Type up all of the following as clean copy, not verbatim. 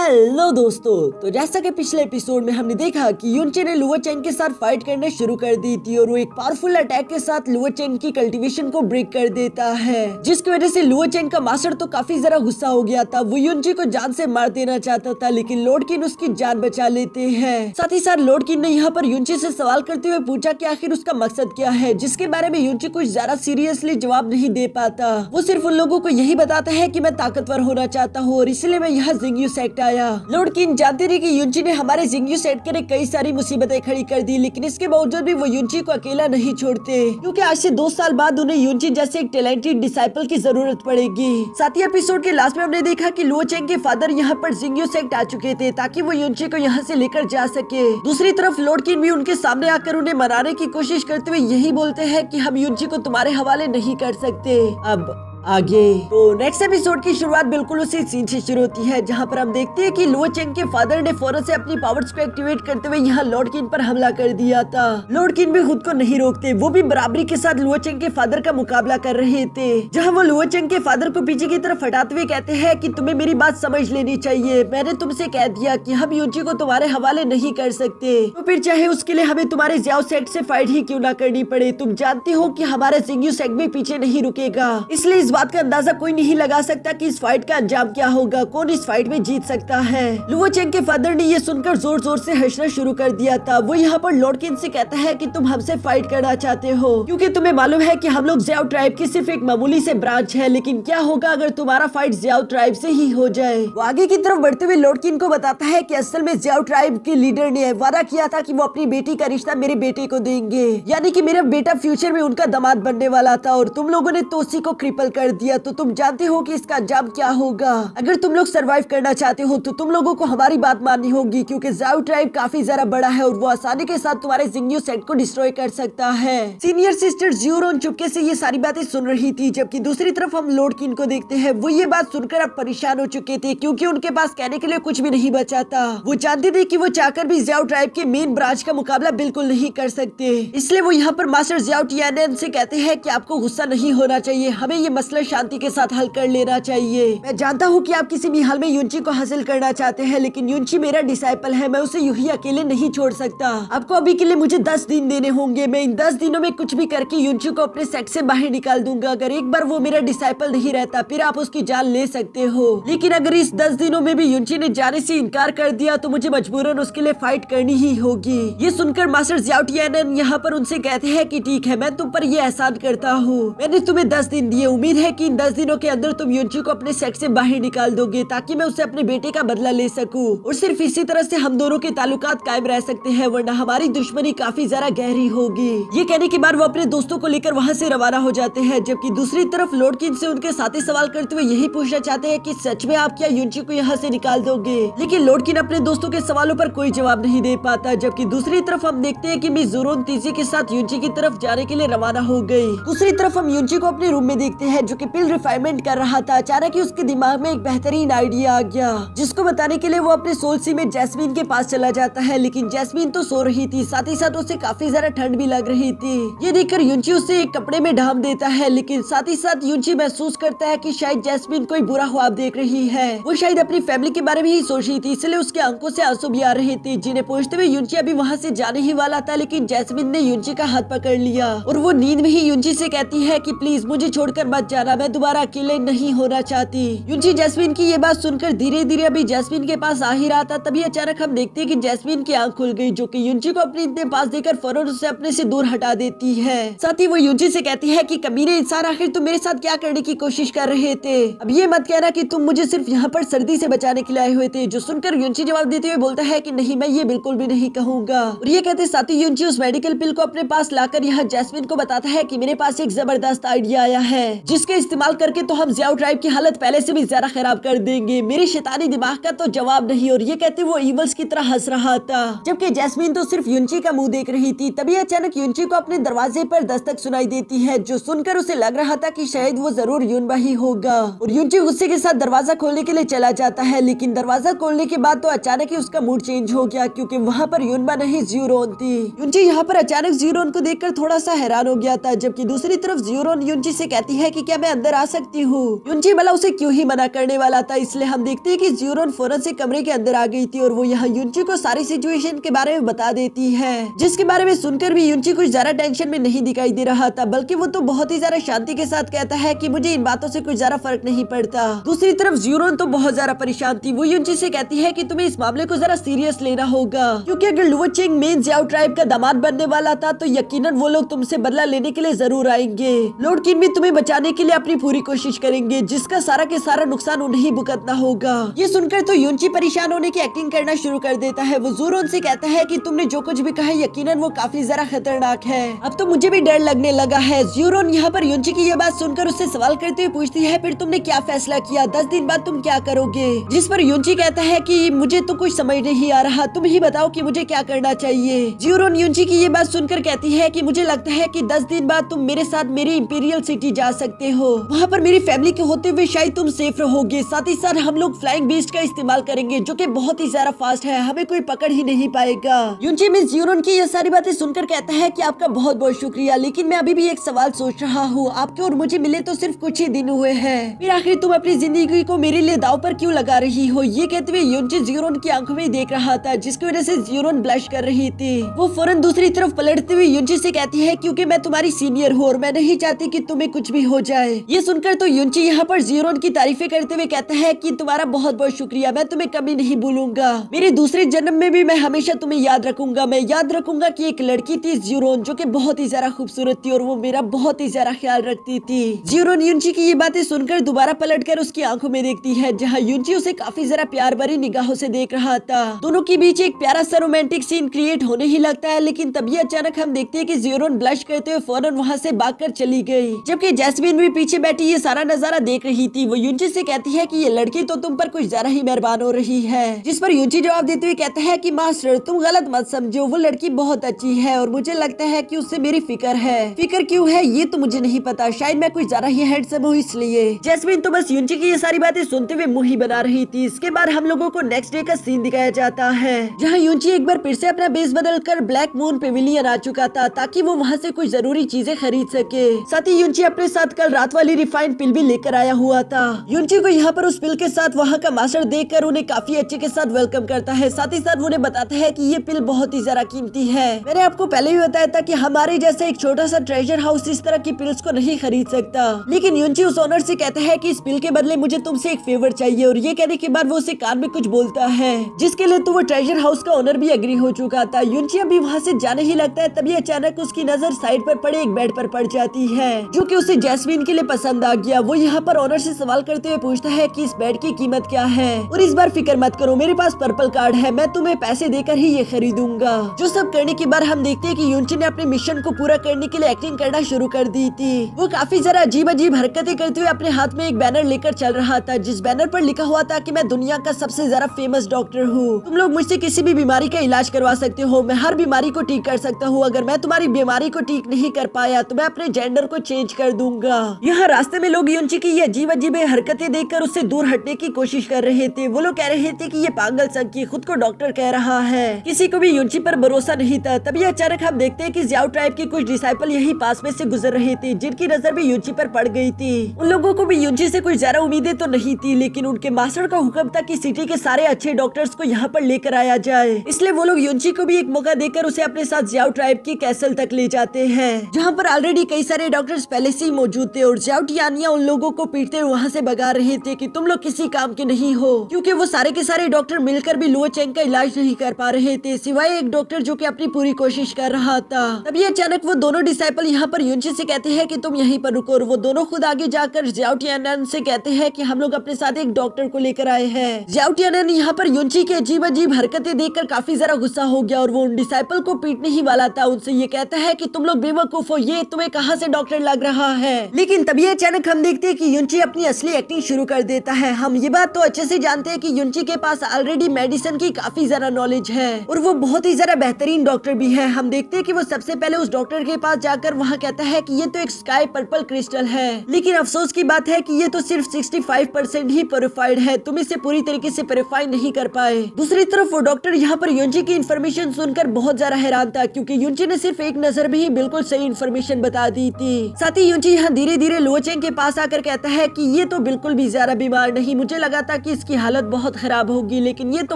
Hello दोस्तों, तो जैसा कि पिछले एपिसोड में हमने देखा कि युनचे ने लुओ चेंग के साथ फाइट करना शुरू कर दी थी और वो एक पावरफुल अटैक के साथ लुओ चेंग की कल्टीवेशन को ब्रेक कर देता है, जिसकी वजह से लुओ चेंग का मास्टर तो काफी ज्यादा गुस्सा हो गया था। वो युनचे को जान से मार देना चाहता था, लेकिन लॉर्ड किन उसकी जान बचा लेते हैं। साथ ही साथ लॉर्ड किन ने यहाँ पर युनचे से सवाल करते हुए पूछा कि आखिर उसका मकसद क्या है, जिसके बारे में युनचे कुछ ज्यादा सीरियसली जवाब नहीं दे पाता। वो सिर्फ उन लोगों को यही बताता है कि मैं ताकतवर होना चाहता हूँ और इसलिए मैं यहाँ जिंगयू सेक्ट आया। लॉर्ड किन जानते थे कि युनची ने हमारे जिंगयू सेट के लिए कई सारी मुसीबतें खड़ी कर दी, लेकिन इसके बावजूद भी वो युनची को अकेला नहीं छोड़ते, क्योंकि आज से 2 साल बाद उन्हें युनची जैसे एक टैलेंटेड डिसाइपल की जरूरत पड़ेगी। साथ ही एपिसोड के लास्ट में हमने देखा कि लुओ चेंग के फादर यहाँ पर जिंगयू सेक्ट आ चुके थे ताकि वो युनची को यहाँ से लेकर जा सके। दूसरी तरफ लॉर्ड किन भी उनके सामने आकर उन्हें मनाने की कोशिश करते हुए यही बोलते हैं कि हम युनची को तुम्हारे हवाले नहीं कर सकते। अब आगे तो नेक्स्ट एपिसोड की शुरुआत बिल्कुल उसी सीन से शुरू होती है, जहां पर हम देखते हैं कि लुओ चेंग के फादर ने फौरन से अपनी पावर्स को एक्टिवेट करते हुए यहाँ लॉर्ड किन पर हमला कर दिया था। लॉर्ड किन भी खुद को नहीं रोकते, वो भी बराबरी के साथ लुओ चेंग के फादर का मुकाबला कर रहे थे, जहां वो लुओ चेंग के फादर को पीछे की तरफ हटाते हुए कहते हैं कि तुम्हें मेरी बात समझ लेनी चाहिए। मैंने तुमसे कह दिया कि हम युनची को तुम्हारे हवाले नहीं कर सकते, तो फिर चाहे उसके लिए हमें तुम्हारे जियाओ सेट से फाइट ही क्यों ना करनी पड़े। तुम जानते हो कि हमारा जिंगयू सेट भी पीछे नहीं रुकेगा, इसलिए इस बात का अंदाजा कोई नहीं लगा सकता कि इस फाइट का अंजाम क्या होगा, कौन इस फाइट में जीत सकता है। लुओ चेंग के फादर ने ये सुनकर जोर जोर से हंसना शुरू कर दिया था। वो यहाँ पर लॉर्ड किन से कहता है कि तुम हमसे फाइट करना चाहते हो क्योंकि तुम्हें मालूम है कि हम लोग जियाओ ट्राइब की सिर्फ एक मामूली से ब्रांच है, लेकिन क्या होगा अगर तुम्हारा फाइट जियाओ ट्राइब से ही हो जाए। वो आगे की तरफ बढ़ते हुए लॉर्ड किन को बताता है कि असल में जियाओ ट्राइब के लीडर ने वादा किया था कि वो अपनी बेटी का रिश्ता मेरे बेटे को देंगे, यानी कि मेरा बेटा फ्यूचर में उनका दामाद बनने वाला था और तुम लोगों ने तो उसी को क्रिपल कर दिया। तो तुम जानते हो कि इसका अंजाम क्या होगा। अगर तुम लोग सरवाइव करना चाहते हो तो तुम लोगों को हमारी बात माननी होगी, क्योंकि जियाओ ट्राइब काफी ज्यादा बड़ा है और वो आसानी के साथ तुम्हारे जिंगयू सेट को डिस्ट्रॉय कर सकता है। सीनियर सिस्टर जियोरोन चुपके से ये सारी बातें सुन रही थी, जबकि दूसरी तरफ हम लॉर्ड किन को देखते हैं। वो ये बात सुनकर अब परेशान हो चुके थे, क्योंकि उनके पास कहने के लिए कुछ भी नहीं बचा था। वो जानते थे कि वो चाहकर भी जियाओ ट्राइब के मेन ब्रांच का मुकाबला बिल्कुल नहीं कर सकते, इसलिए वो यहाँ पर मास्टर जियाओ टियानन से कहते हैं कि आपको गुस्सा नहीं होना चाहिए, हमें ये मसला शांति के साथ हल कर लेना चाहिए। मैं जानता हूँ कि आप किसी भी हाल में युनची को हासिल करना चाहते हैं, लेकिन युनची मेरा डिसाइपल है, मैं उसे यूं ही अकेले नहीं छोड़ सकता। आपको अभी के लिए मुझे 10 दिन देने होंगे। मैं इन 10 दिनों में कुछ भी करके युनची को अपने सेट से बाहर निकाल दूंगा। अगर एक बार वो मेरा डिसाइपल नहीं रहता फिर आप उसकी जान ले सकते हो, लेकिन अगर इस 10 दिनों में भी युनची ने जाने से इनकार कर दिया तो मुझे मजबूरन उसके लिए फाइट करनी ही होगी। ये सुनकर मास्टर जियाओ टियानन यहाँ पर उनसे कहते हैं कि ठीक है, मैं तुम पर ये एहसान करता हूँ। मैंने तुम्हें 10 दिन दिए, उम्मीद है कि इन 10 दिनों के अंदर तुम युनची को अपने सेट से बाहर निकाल दोगे ताकि मैं उससे अपने बेटे का बदला ले सकूं, और सिर्फ इसी तरह से हम दोनों के ताल्लुकात कायम रह सकते हैं, वरना हमारी दुश्मनी काफी ज्यादा गहरी होगी। ये कहने के बाद वो अपने दोस्तों को लेकर वहाँ से रवाना हो जाते हैं, जबकि दूसरी तरफ लॉर्ड किन से उनके साथी सवाल करते हुए यही पूछना चाहते हैं कि सच में आप क्या युनची को यहाँ से निकाल दोगे, लेकिन लॉर्ड किन अपने दोस्तों के सवालों पर कोई जवाब नहीं दे पाता। जबकि दूसरी तरफ हम देखते हैं कि मिस ज़ोरोन तीजी के साथ युनची की तरफ जाने के लिए रवाना हो गई। दूसरी तरफ हम युनची को अपने रूम में देखते हैं, जो कि पिल रिफाइनमेंट कर रहा था। अचानक ही उसके दिमाग में एक बेहतरीन आइडिया आ गया, जिसको बताने के लिए वो अपने सोल सी में जैस्मीन के पास चला जाता है, लेकिन जैस्मीन तो सो रही थी, साथ ही साथ उसे काफी ज्यादा ठंड भी लग रही थी। ये देखकर युनची उसे एक कपड़े में ढांप देता है, लेकिन साथ ही साथ युनची महसूस करता है कि शायद जैस्मीन कोई बुरा ख्वाब देख रही है। वो शायद अपनी फैमिली के बारे में ही सोच रही थी, इसलिए उसके आंखों से आंसू भी आ रहे थे, जिन्हें पहुंचते हुए युनची अभी वहाँ से जाने ही वाला था, लेकिन जैस्मीन ने युनची का हाथ पकड़ लिया और वो नींद में ही युनची से कहती है कि प्लीज मुझे छोड़कर मत जाना, मैं दोबारा अकेले नहीं होना चाहती। युनची जैस्मीन की ये बात सुनकर धीरे धीरे अभी जैस्मीन के पास आ ही रहा था, तभी अचानक हम देखते हैं कि जैस्मीन की आंख खुल गई, जो कि युनची को अपने इतने पास देकर फौरन उसे अपने से दूर हटा देती है। साथ ही वो युनची से कहती है कि कमीने इंसान, आखिर तुम मेरे साथ क्या करने की कोशिश कर रहे थे। अब ये मत कहना कि तुम मुझे सिर्फ यहाँ पर सर्दी से बचाने के लिए आए हुए थे। जो सुनकर युनची जवाब देते हुए बोलता है कि नहीं, मैं ये बिल्कुल भी नहीं कहूँगा। और ये कहते साथ ही युनची उस मेडिकल पिल को अपने पास लाकर यहाँ जैस्मीन को बताता है कि मेरे पास एक जबरदस्त आइडिया आया है, जिसके इस्तेमाल करके तो हम जियाओ ट्राइब की हालत पहले से भी ज्यादा खराब कर देंगे। मेरे शैतानी दिमाग का तो जवाब नहीं। और ये कहते वो इवल्स की तरह हंस रहा था, जबकि जैस्मीन तो सिर्फ युनची का मुंह देख रही थी। तभी अचानक युनची को अपने दरवाजे पर दस्तक सुनाई देती है, जो सुनकर उसे लग रहा था कि शायद वो जरूर युनबा ही होगा। और युनची गुस्से के साथ दरवाजा खोलने के लिए चला जाता है, लेकिन दरवाजा खोलने के बाद तो अचानक ही उसका मूड चेंज हो गया, क्योंकि वहाँ पर युनबा नहीं जियोरोन थी। युनची यहाँ पर अचानक जियोरोन को देखकर थोड़ा सा हैरान हो गया था, जबकि दूसरी तरफ जियोरोन युनची से कहती है कि क्या क्या मैं अंदर आ सकती हूँ? युनची भला उसे क्यों ही मना करने वाला था, इसलिए हम देखते हैं कि जियोरन फौरन से कमरे के अंदर आ गई थी और वो यहाँ युनची को सारी सिचुएशन के बारे में बता देती है, जिसके बारे में सुनकर भी युनची कुछ ज्यादा टेंशन में नहीं दिखाई दे रहा था, बल्कि वो तो बहुत ही ज्यादा शांति के साथ कहता है कि मुझे इन बातों से कुछ ज्यादा फर्क नहीं पड़ता। दूसरी तरफ जियोरन तो बहुत ज्यादा परेशान थी। वो युनची से कहती है कि तुम्हें इस मामले को जरा सीरियस लेना होगा, क्योंकि अगर लुओचेंग मेन जियाओ ट्राइब का दामाद बनने वाला था तो यकीनन वो लोग तुमसे बदला लेने के लिए जरूर आएंगे। लॉर्ड किन भी तुम्हें बचाने के लिए अपनी पूरी कोशिश करेंगे, जिसका सारा के सारा नुकसान उन्हें ही भुगतना होगा। ये सुनकर तो युनची परेशान होने की एक्टिंग करना शुरू कर देता है। वो जियोरन से कहता है कि तुमने जो कुछ भी कहा यकीनन वो काफी ज्यादा खतरनाक है, अब तो मुझे भी डर लगने लगा है। जियोरन यहाँ पर युनची की ये बात सुनकर उससे सवाल करते हुए पूछती है, फिर तुमने क्या फैसला किया? 10 दिन बाद तुम क्या करोगे? जिस पर युनची कहता है कि मुझे तो कुछ समझ नहीं आ रहा, तुम ही बताओ कि मुझे क्या करना चाहिए। जियोरन युनची की ये बात सुनकर कहती है कि मुझे लगता है कि 10 दिन बाद तुम मेरे साथ मेरी इंपीरियल सिटी जा सकते हो, वहाँ पर मेरी फैमिली के होते हुए शायद तुम सेफ रहोगे। साथ ही साथ हम लोग फ्लाइंग बीस्ट का इस्तेमाल करेंगे जो कि बहुत ही ज्यादा फास्ट है, हमें कोई पकड़ ही नहीं पाएगा। युनची मिस जियोरन की ये सारी बातें सुनकर कहता है कि आपका बहुत बहुत शुक्रिया, लेकिन मैं अभी भी एक सवाल सोच रहा हूँ, आपके और मुझे मिले तो सिर्फ कुछ ही दिन हुए हैं, फिर आखिर तुम अपनी जिंदगी को मेरे लिए दाव पर क्यों लगा रही हो? ये कहते हुए युनची जियोरन की आंखों में देख रहा था, जिसकी वजह से जियोरन ब्लश कर रही थी। वो फौरन दूसरी तरफ पलटते हुए युनची से कहती है, क्योंकि मैं तुम्हारी सीनियर हूँ और मैं नहीं चाहती कि तुम्हें कुछ भी हो जाए। ये सुनकर तो युनची यहाँ पर जियोरन की तारीफें करते हुए कहता है कि तुम्हारा बहुत बहुत शुक्रिया, मैं तुम्हें कभी नहीं भूलूंगा, मेरे दूसरे जन्म में भी मैं हमेशा तुम्हें याद रखूंगा। मैं याद रखूंगा कि एक लड़की थी जियोरन जो कि बहुत ही ज्यादा खूबसूरत थी और वो मेरा बहुत ही ज्यादा ख्याल रखती थी। जियोरन युनची की ये बातें सुनकर दोबारा पलटकर उसकी आंखों में देखती है, जहाँ युनची उसे काफी ज्यादा प्यार भरी निगाहों से देख रहा था। दोनों के बीच एक प्यारा सा रोमांटिक सीन क्रिएट होने ही लगता है, लेकिन तभी अचानक हम देखते हैं कि जियोरन ब्लश करते हुए फौरन वहाँ से भागकर चली गई, जबकि जैस्मिन भी पीछे बैठी ये सारा नजारा देख रही थी। वो युनची से कहती है कि ये लड़की तो तुम पर कुछ ज्यादा ही मेहरबान हो रही है, जिस पर युनची जवाब देते हुए कहता है कि मास्टर तुम गलत मत समझो, वो लड़की बहुत अच्छी है और मुझे लगता है कि उससे मेरी फिक्र है। फिक्र क्यों है ये तो मुझे नहीं पता, शायद मैं कुछ ज्यादा ही हैंडसम हूँ इसलिए। जैस्मिन तो बस युनची की ये सारी बातें सुनते हुए मुंह ही बना रही थी। इसके बाद हम लोगों को नेक्स्ट डे का सीन दिखाया जाता है, जहाँ युनची एक बार फिर से अपना बेस बदलकर ब्लैक मून पेविलियन आ चुका था ताकि वो वहाँ से कुछ जरूरी चीजें खरीद सके। साथ ही युनची अपने साथ कल रात वाली रिफाइंड पिल भी लेकर आया हुआ था। युनची को यहाँ पर उस पिल के साथ वहाँ का मास्टर देखकर उन्हें काफी अच्छे के साथ वेलकम करता है। साथ ही साथ उन्हें बताता है कि ये पिल बहुत ही ज्यादा कीमती है। मैंने आपको पहले भी बताया था कि हमारे जैसा एक छोटा सा ट्रेजर हाउस इस तरह की पिल्स को नहीं खरीद सकता, लेकिन युनची उस ओनर से कहता है कि इस पिल के बदले मुझे तुमसे एक फेवर चाहिए, और ये कहने के बाद वो उसे कान में कुछ बोलता है, जिसके लिए तो वो ट्रेजर हाउस का ओनर भी एग्री हो चुका था। युनची अभी वहाँ से जाने ही लगता है, तभी अचानक उसकी नजर साइड पर पड़े एक बेड पर पड़ जाती है जो कि उसे जैस्मिन के लिए पसंद आ गया। वो यहाँ पर ओनर से सवाल करते हुए पूछता है कि इस बेड की कीमत क्या है, और इस बार फिक्र मत करो, मेरे पास पर्पल कार्ड है, मैं तुम्हें पैसे देकर ही ये खरीदूंगा। जो सब करने के बाद हम देखते हैं कि युनची ने अपने मिशन को पूरा करने के लिए एक्टिंग करना शुरू कर दी थी। वो काफी जरा अजीब अजीब हरकतें करते हुए अपने हाथ में एक बैनर लेकर चल रहा था, जिस बैनर पर लिखा हुआ था कि मैं दुनिया का सबसे ज्यादा फेमस डॉक्टर हूँ, तुम लोग मुझसे किसी भी बीमारी का इलाज करवा सकते हो, मैं हर बीमारी को ठीक कर सकता हूँ, अगर मैं तुम्हारी बीमारी को ठीक नहीं कर पाया तो मैं अपने जेंडर को चेंज कर दूंगा। यहाँ रास्ते में लोग युनची की ये अजीब अजीब हरकतें देखकर उससे दूर हटने की कोशिश कर रहे थे। वो लोग कह रहे थे कि ये पागल संकी खुद को डॉक्टर कह रहा है, किसी को भी युनची पर भरोसा नहीं था। तभी अचानक हम देखते हैं कि जियाओ ट्राइब के कुछ डिसाइपल यही पास में से गुजर रहे थे, जिनकी नजर भी युनची पर पड़ गई थी। उन लोगों को भी युनची से कुछ ज्यादा उम्मीदें तो नहीं थी, लेकिन उनके मास्टर का हुक्म था कि सिटी के सारे अच्छे डॉक्टर्स को यहाँ पर लेकर आया जाए, इसलिए वो लोग युनची को भी एक मौका देकर उसे अपने साथ जियाओ ट्राइब की कैसल तक ले जाते हैं, जहाँ पर ऑलरेडी कई सारे डॉक्टर्स पहले से ही मौजूद थे। और जियाओ टियानिया उन लोगों को पीटते हुए वहाँ से भगा रहे थे कि तुम लोग किसी काम के नहीं हो, क्योंकि वो सारे के सारे डॉक्टर मिलकर भी लुओचेंग का इलाज नहीं कर पा रहे थे, सिवाय एक डॉक्टर जो कि अपनी पूरी कोशिश कर रहा था। तभी अचानक वो दोनों डिसाइपल यहाँ पर युनची से कहते हैं कि तुम यहीं पर रुको, और वो दोनों खुद आगे जाकर जियाओ टियानन से कहते हैं कि हम लोग अपने साथ एक डॉक्टर को लेकर आए हैं। जियाओ टियानन यहाँ पर युनची की अजीब अजीब हरकतें देखकर काफी ज्यादा गुस्सा हो गया, और वो उन डिसाइपल को पीटने ही वाला था। उनसे ये कहता है कि तुम लोग बेवकूफ हो, ये तुम्हें कहाँ से डॉक्टर लग रहा है। लेकिन तभी अचानक हम देखते हैं कि युनची अपनी असली एक्टिंग शुरू कर देता है। हम ये बात तो अच्छे से जानते हैं कि युनची के पास ऑलरेडी मेडिसिन की काफी ज्यादा नॉलेज है, और वो बहुत ही ज्यादा बेहतरीन डॉक्टर भी है। हम देखते हैं कि वो सबसे पहले उस डॉक्टर के पास जाकर वहाँ कहता है कि ये तो एक स्काई पर्पल क्रिस्टल है, लेकिन अफसोस की बात है कि ये तो सिर्फ 65% ही प्योरिफाइड है, तुम इसे पूरी तरीके से प्योरिफाई नहीं कर पाए। दूसरी तरफ वो डॉक्टर यहाँ पर युनची की इन्फॉर्मेशन सुनकर बहुत ज्यादा हैरान था, क्योंकि युनची ने सिर्फ एक नजर में ही बिल्कुल सही इन्फॉर्मेशन बता दी थी। साथ ही युनची यहाँ धीरे धीरे लुओ चेंग के पास आकर कहता है कि ये तो बिल्कुल भी ज्यादा बीमार नहीं, मुझे लगा था कि इसकी हालत बहुत खराब होगी लेकिन ये तो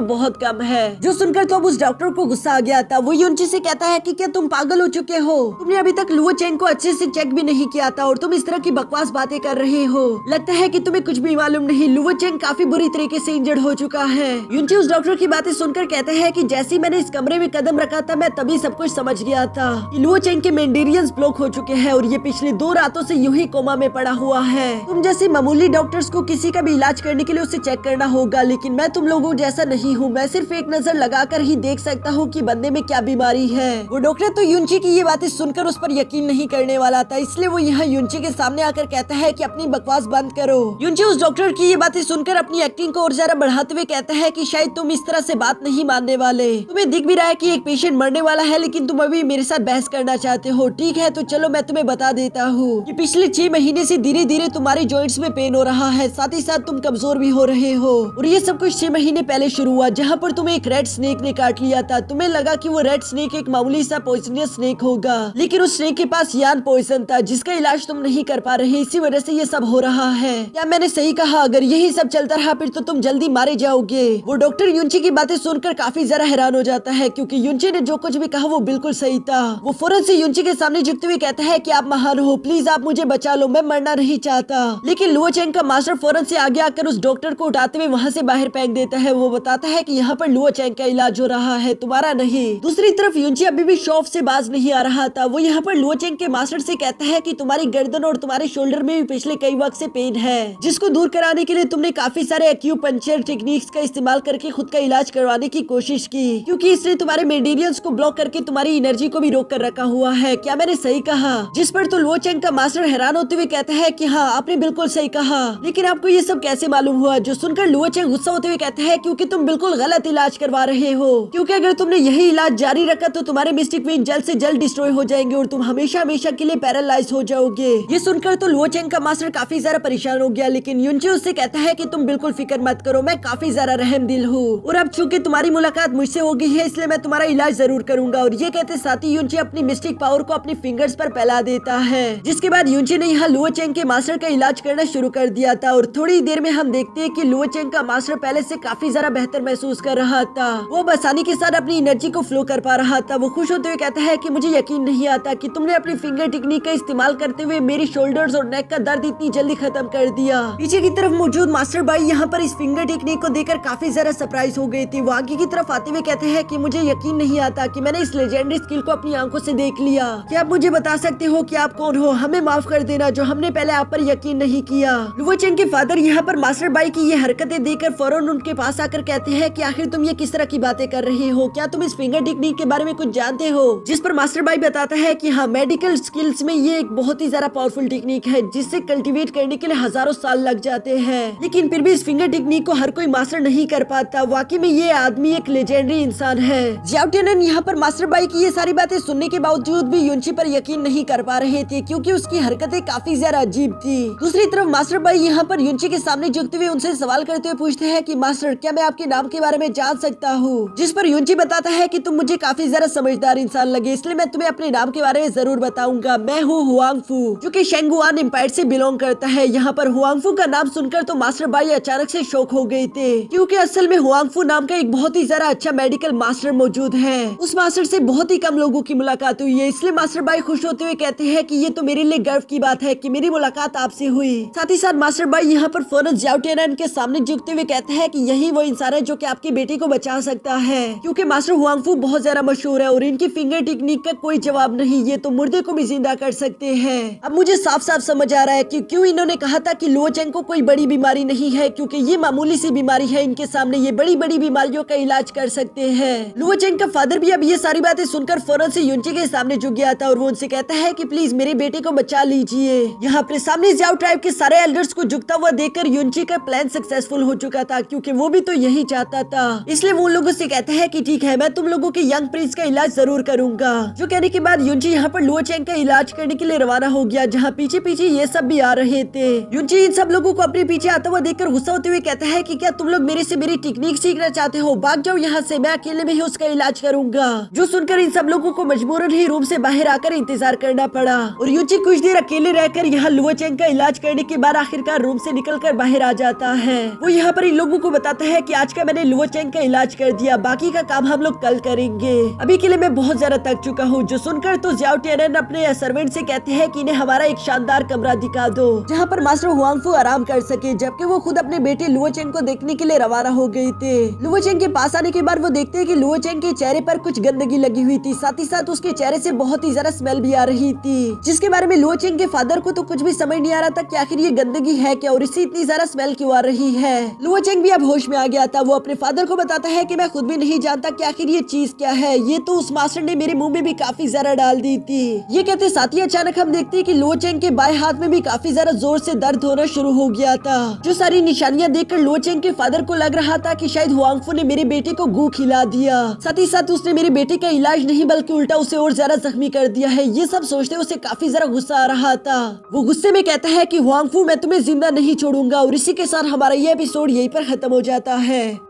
बहुत कम है। जो सुनकर तो अब उस डॉक्टर को गुस्सा आ गया था। वो युनची से कहता है कि क्या तुम पागल हो चुके हो, तुमने अभी तक लुओ चेंग को अच्छे से चेक भी नहीं किया था और तुम इस तरह की बकवास बातें कर रहे हो। लगता है कि तुम्हें कुछ भी मालूम नहीं, लुओ चेंग काफी बुरी तरीके से इंजर्ड हो चुका है। युनची उस डॉक्टर की बातें सुनकर कहते हैं कि जैसे ही मैंने इस कमरे में कदम रखा था मैं तभी सब कुछ समझ गया था कि लुओ चेंग के मेंडेरियंस ब्लॉक हो चुके हैं और ये पिछली 2 रातों से यूं ही कोमा में पड़ा हुआ है। तुम जैसे मामूली डॉक्टर्स को किसी का भी इलाज करने के लिए उसे चेक करना होगा, लेकिन मैं तुम लोगों जैसा नहीं हूँ। मैं सिर्फ एक नजर लगाकर ही देख सकता हूँ कि बंदे में क्या बीमारी है। वो डॉक्टर तो युनची की ये बातें सुनकर उस पर यकीन नहीं करने वाला था, इसलिए वो यहाँ युनची के सामने आकर कहता है कि अपनी बकवास बंद करो। युनची उस डॉक्टर की ये बातें सुनकर अपनी एक्टिंग को और ज्यादा बढ़ाते हुए कहता है कि शायद तुम इस तरह से बात नहीं मानने वाले। तुम्हें दिख भी रहा है कि एक पेशेंट मरने वाला है, लेकिन तुम अभी मेरे साथ बहस करना चाहते हो। ठीक है, तो चलो मैं तुम्हें बता देता हूँ कि पिछले 6 महीने से धीरे धीरे तुम्हारे जॉइंट्स में पेन हो रहा है, साथ ही साथ तुम कमजोर भी हो रहे हो। और ये सब कुछ 6 महीने पहले शुरू हुआ, जहाँ पर तुम्हें एक रेड स्नेक ने काट लिया था। तुम्हें लगा कि वो रेड स्नेक एक मामूली सा पॉइजनस स्नेक होगा, लेकिन उस स्नेक के पास यान पॉइजन था जिसका इलाज तुम नहीं कर पा रहे, इसी वजह से ये सब हो रहा है। क्या मैंने सही कहा? अगर यही सब चलता रहा फिर तो तुम जल्दी मारे जाओगे। वो डॉक्टर युनची की बातें सुनकर काफी ज्यादा हैरान हो जाता है, क्योंकि युनची ने जो कुछ भी कहा वो बिल्कुल सही था। वो फौरन से युनची के सामने झुकते हुए कहता है कि आप महान हो, प्लीज आप मुझे बचा लो, मैं मरना नहीं चाहता। लेकिन लुओ चेंग का मास्टर फौरन से आगे आकर उस डॉक्टर को उठाते हुए वहाँ से बाहर फेंक देता है। वो बताता है कि यहाँ पर लुओ चेंग का इलाज हो रहा है, तुम्हारा नहीं। दूसरी तरफ युनची अभी भी शॉप से बाज नहीं आ रहा था। वो यहाँ पर लुओ चेंग के मास्टर से कहता है कि तुम्हारी गर्दन और तुम्हारे शोल्डर में भी पिछले कई वक्त से पेन है, जिसको दूर कराने के लिए तुमने काफी सारे एक्यूपंक्चर टेक्निक्स का इस्तेमाल करके खुद का इलाज करवाने की कोशिश की, क्योंकि इसने तुम्हारे मेंडेरियंस को ब्लॉक करके तुम्हारी एनर्जी को भी रोक कर रखा हुआ है। क्या मैंने सही कहा? जिस पर तो लुओ चेंग का मास्टर हैरान होते हुए कहता है कि हाँ, आपने बिल्कुल सही कहा, लेकिन आपको ये सब कैसे मालूम हुआ? जो सुनकर लुओ चेंग गुस्सा होते हुए कहता है क्योंकि तुम बिल्कुल गलत इलाज करवा रहे हो, क्योंकि अगर तुमने यही इलाज जारी रखा तो तुम्हारे मिस्टिक विंग जल्द से जल्द डिस्ट्रॉय हो जाएंगे और तुम हमेशा हमेशा के लिए पैरालाइज हो जाओगे। ये सुनकर तो लुओ चेंग का मास्टर काफी ज्यादा परेशान हो गया, लेकिन युनची उससे कहता है कि तुम बिल्कुल फिक्र मत करो, मैं काफी ज्यादा रहम दिल हूँ और अब चूंकि तुम्हारी मुलाकात मुझसे हो गई है इसलिए मैं तुम्हारा इलाज जरूर करूंगा। और ये कहते साथ ही युनची अपनी मिस्टिक पावर को अपनी फिंगर्स पर फैला देता है, जिसके बाद युनची ने यहाँ लुओ चेंग के मास्टर का इलाज करना शुरू कर दिया था। और थोड़ी देर में हम देखते हैं कि लुओ चेंग का मास्टर पहले से काफी ज्यादा बेहतर महसूस कर रहा था। वो आसानी के साथ अपनी एनर्जी को फ्लो कर पा रहा था। वो खुश होते हुए कहता है कि मुझे यकीन नहीं आता कि तुमने अपनी फिंगर टेक्निक का इस्तेमाल करते हुए मेरी शोल्डर्स और नेक का दर्द इतनी जल्दी खत्म कर दिया। पीछे की तरफ मौजूद मास्टर भाई यहाँ पर इस फिंगर टेक्निक को देखकर काफी ज्यादा सरप्राइज हो गए थे। वो आगे की तरफ आते हुए कहते हैं कि मुझे यकीन नहीं आता कि मैंने इस लेजेंडरी स्किल को अपनी आंखों से देख लिया। क्या आप मुझे बता सकते हो कि आप कौन हो? हमें माफ कर देना जो हमने पहले आप पर यकीन नहीं किया। लुओ चेंग के फादर यहाँ पर मास्टर भाई की ये हरकतें देखकर फौरन उनके पास आकर कहते हैं कि आखिर तुम ये किस तरह की बातें कर रहे हो? क्या तुम इस फिंगर टेक्निक के बारे में कुछ जानते हो? जिस पर मास्टर भाई बताता है कि हाँ, मेडिकल स्किल्स में ये एक बहुत ही ज्यादा पावरफुल टेक्निक है जिससे कल्टीवेट करने के लिए हजारों साल लग जाते हैं, लेकिन फिर भी इस फिंगर टेक्निक को हर कोई मास्टर नहीं कर पाता। वाकई में ये आदमी एक लेजेंडरी इंसान है। जियाओ टियनन यहाँ पर मास्टर भाई की ये सारी बातें सुनने के बावजूद भी युनची पर यकीन नहीं कर पा रहे थे, क्योंकि उसकी हरकतें काफी ज्यादा अजीब थी। दूसरी तरफ मास्टर भाई यहाँ पर युनची के सामने झुकते हुए उनसे सवाल करते हुए पूछते हैं कि मास्टर, क्या मैं आपके नाम के बारे में जान सकता हूँ? जिस पर युनची बताता है कि तुम मुझे काफी ज्यादा समझदार इंसान लगे, इसलिए मैं तुम्हें अपने नाम के बारे में जरूर बताऊंगा। मैं हूँ हुआंगफू, जो कि शेंगुआन एम्पायर से बिलोंग करता है। यहाँ पर हुआंगफू का नाम सुनकर तो मास्टर भाई अचानक से शॉक हो गए थे, क्योंकि असल में हुआंगफू नाम का एक बहुत ही ज्यादा अच्छा मेडिकल मास्टर मौजूद है। उस मास्टर से बहुत ही कम लोगों की मुलाकात हुई है, इसलिए मास्टर भाई खुश होते हुए कहते हैं कि ये तो मेरे लिए गर्व की बात है कि मेरी मुलाकात आपसे हुई। साथ ही साथ मास्टर भाई यहाँ पर फौरन जियाओ टियनन के सामने झुकते हुए कहते हैं कि यही वो इंसान है जो कि आपकी बेटी को बचा सकता है, क्योंकि मास्टर हुआंगफू बहुत ज्यादा मशहूर है और इनकी फिंगर टेक्निक का कोई जवाब नहीं, ये तो मुर्दे को भी जिंदा कर सकते हैं। अब मुझे साफ साफ समझ आ रहा है कि क्यों इन्होंने कहा था कि लुओ चेंग को कोई बड़ी बीमारी नहीं है, क्योंकि ये मामूली सी बीमारी है, इनके सामने ये बड़ी बड़ी बीमारियों का इलाज कर सकते हैं। लुओ चेंग का फादर भी अब ये सारी बातें सुनकर फौरन से युनची के सामने झुक गया था और वो उनसे कहता है कि प्लीज मेरे बेटे को बचा लीजिए। यहाँ अपने सामने जियाओ ट्राइब के सारे एल्डर्स को झुकता हुआ देखकर युनची का प्लान सक्सेसफुल हो चुका था, क्योंकि वो भी तो यही चाहता था। इसलिए वो लोगों से कहता है कि ठीक है, मैं तुम लोगों के यंग प्रिंस का इलाज जरूर करूंगा। जो कहने के बाद युनची यहाँ पर लुओ चेंग का इलाज करने के लिए रवाना हो गया, जहाँ पीछे पीछे ये सब भी आ रहे थे। युनची इन सब लोगों को अपने पीछे आता हुआ देखकर गुस्सा होते हुए कहता है कि क्या तुम लोग मेरे से मेरी टेक्निक सीखना चाहते हो? भाग जाओ यहाँ से, मैं अकेले में ही उसका इलाज करूंगा। जो सुनकर इन सब लोगों को मजबूरन ही रूम से बाहर आकर इंतजार करना पड़ा और युनची कुछ देर अकेले रहकर यहाँ लुओ चेंग का इलाज करने के बाद आखिरकार रूम से निकलकर बाहर आ जाता है। वो यहाँ पर इन लोगों को बताता है कि आज का मैंने लुओ चेंग का इलाज कर दिया, बाकी का काम हम लोग कल करेंगे। अभी के लिए मैं बहुत ज्यादा थक चुका हूँ। जो सुनकर तो ज्याओ टियनन अपने सर्वेंट से कहते हैं कि इन्हें हमारा एक शानदार कमरा दिखा दो जहाँ पर मास्टर हुआंगफू आराम कर सके, जबकि वो खुद अपने बेटे लुओ चेंग को देखने के लिए रवाना हो गए थे। लुओ चेंग के पास आने के बाद वो देखते हैं कि लुओ चेंग के चेहरे पर कुछ गंदगी लगी हुई थी, साथ ही साथ उसके चेहरे से बहुत ही ज्यादा स्मेल भी आ रही थी, जिसके बारे में लुओ चेंग के फादर को तो कुछ भी समझ नहीं आ रहा था कि आखिर ये गंदगी है क्या और इससे इतनी ज्यादा स्मेल क्यों आ रही है। लुओ चेंग भी अब होश में आ गया था। वो अपने फादर को बताता है कि मैं खुद भी नहीं जानता कि आखिर ये चीज क्या है, ये तो उस मास्टर ने मेरे मुंह में भी काफी ज्यादा डाल दी थी। ये कहते साथ ही अचानक हम देखते हैं कि लुओ चेंग के बाएं हाथ में भी काफी ज्यादा जोर से दर्द होना शुरू हो गया था। जो सारी निशानियां देखकर लुओ चेंग के फादर को लग रहा था कि शायद हुआंगफू ने मेरे बेटे को गू खिला दिया, साथ ही साथ उसने मेरे बेटे का इलाज नहीं बल्कि उल्टा उसे और ज्यादा जख्मी कर दिया है। ये सब सोचते उसे काफी ज्यादा गुस्सा आ रहा था। वो गुस्से में कहता है कि हुआंगफू मैं तुम्हें जिंदा नहीं छोड़ूंगा, और इसी के साथ हमारा ये एपिसोड यहीं पर खत्म हो जाता है।